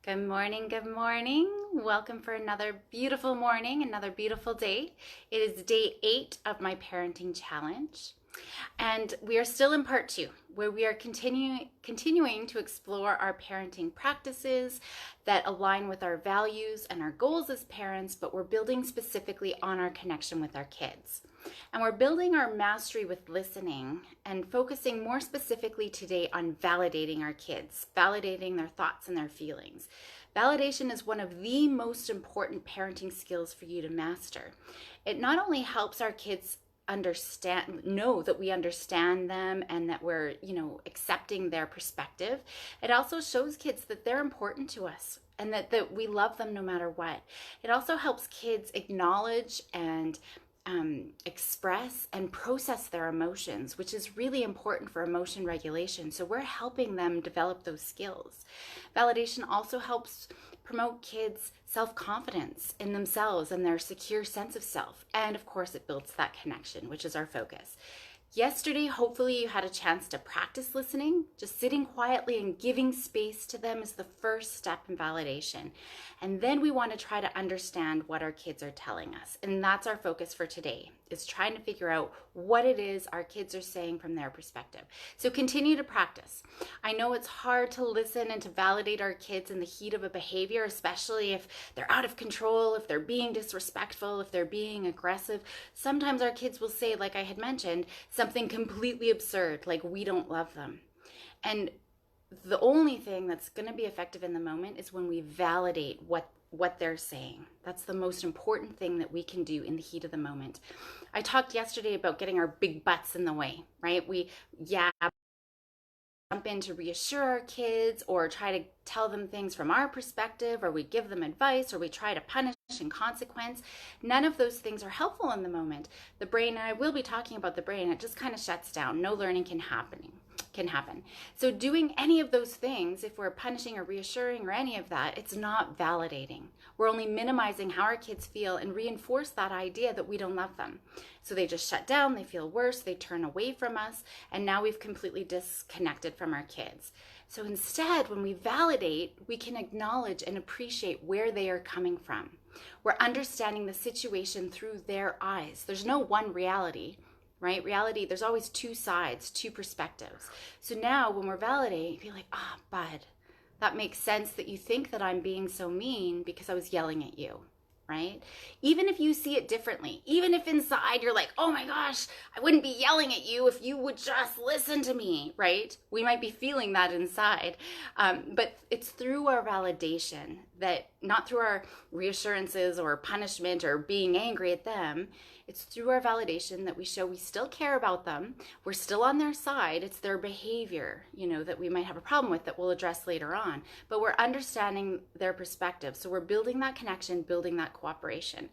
Good morning, good morning. Welcome for another beautiful morning, another beautiful day. It is day 8 of my parenting challenge. And we are still in part 2, where we are continuing to explore our parenting practices that align with our values and our goals as parents, but we're building specifically on our connection with our kids. And we're building our mastery with listening and focusing more specifically today on validating our kids, validating their thoughts and their feelings. Validation is one of the most important parenting skills for you to master. It not only helps our kids know that we understand them and that we're accepting their perspective. It also shows kids that they're important to us and that we love them no matter what. It also helps kids acknowledge and express and process their emotions, which is really important for emotion regulation. So we're helping them develop those skills. Validation also helps promote kids' self-confidence in themselves and their secure sense of self. And of course, it builds that connection, which is our focus. Yesterday, hopefully you had a chance to practice listening. Just sitting quietly and giving space to them is the first step in validation. And then we want to try to understand what our kids are telling us. And that's our focus for today, is trying to figure out what it is our kids are saying from their perspective. So continue to practice. I know it's hard to listen and to validate our kids in the heat of a behavior, especially if they're out of control, if they're being disrespectful, if they're being aggressive. Sometimes our kids will say, like I had mentioned, something completely absurd, like we don't love them. And the only thing that's going to be effective in the moment is when we validate what they're saying. That's the most important thing that we can do in the heat of the moment. I talked yesterday about getting our big butts in the way, right? We jump in to reassure our kids or try to tell them things from our perspective, or we give them advice, or we try to punish and consequence. None of those things are helpful in the moment. The brain, and I will be talking about the brain, it just kind of shuts down. No learning can happen. So doing any of those things, if we're punishing or reassuring or any of that, it's not validating. We're only minimizing how our kids feel and reinforce that idea that we don't love them. So they just shut down, they feel worse, they turn away from us, and now we've completely disconnected from our kids. So instead, when we validate, we can acknowledge and appreciate where they are coming from. We're understanding the situation through their eyes. There's no one reality. Right? Reality, there's always two sides, two perspectives. So now when we're validating, you feel like, bud, that makes sense that you think that I'm being so mean because I was yelling at you, right? Even if you see it differently, even if inside you're like, oh my gosh, I wouldn't be yelling at you if you would just listen to me, right? We might be feeling that inside. But it's through our validation, that not through our reassurances or punishment or being angry at them. It's through our validation that we show we still care about them. We're still on their side. It's their behavior, that we might have a problem with that we'll address later on. But we're understanding their perspective. So we're building that connection, building that cooperation.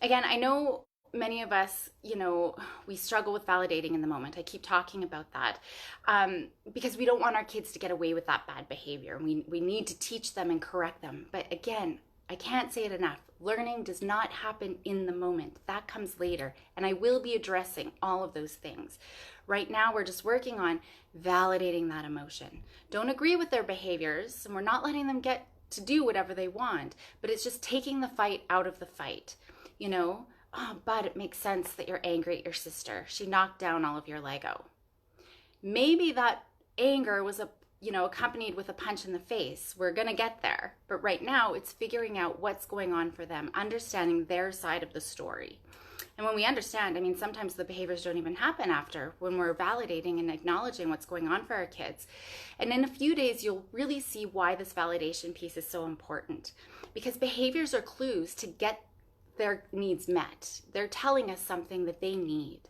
Again, I know many of us, we struggle with validating in the moment. I keep talking about that because we don't want our kids to get away with that bad behavior. We need to teach them and correct them. But again, I can't say it enough. Learning does not happen in the moment. That comes later. And I will be addressing all of those things. Right now, we're just working on validating that emotion. Don't agree with their behaviors, and we're not letting them get to do whatever they want, but it's just taking the fight out of the fight. But it makes sense that you're angry at your sister. She knocked down all of your Lego. Maybe that anger was accompanied with a punch in the face. We're going to get there. But right now, it's figuring out what's going on for them, understanding their side of the story. And when we understand, sometimes the behaviors don't even happen after, when we're validating and acknowledging what's going on for our kids. And in a few days, you'll really see why this validation piece is so important. Because behaviors are clues to get their needs met. They're telling us something that they need.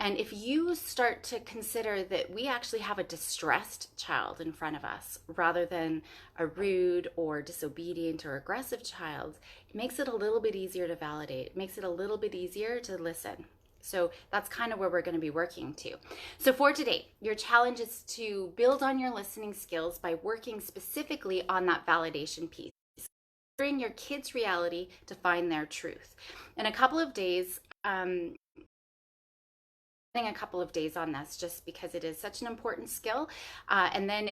And if you start to consider that we actually have a distressed child in front of us rather than a rude or disobedient or aggressive child, it makes it a little bit easier to validate. It makes it a little bit easier to listen. So that's kind of where we're going to be working to. So for today, your challenge is to build on your listening skills by working specifically on that validation piece. Bring your kids' reality to find their truth. In a couple of days, a couple of days on this just because it is such an important skill. And then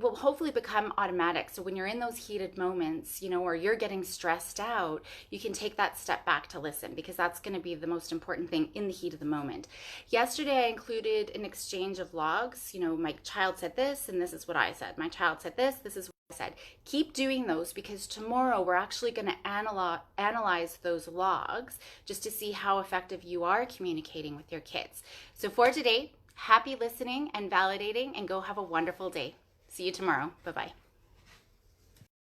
will hopefully become automatic. So when you're in those heated moments, or you're getting stressed out, you can take that step back to listen, because that's going to be the most important thing in the heat of the moment. Yesterday, I included an exchange of logs. My child said this, and this is what I said. My child said this is what I said. Keep doing those, because tomorrow we're actually going to analyze those logs just to see how effective you are communicating with your kids. So for today, happy listening and validating, and go have a wonderful day. See you tomorrow. Bye-bye.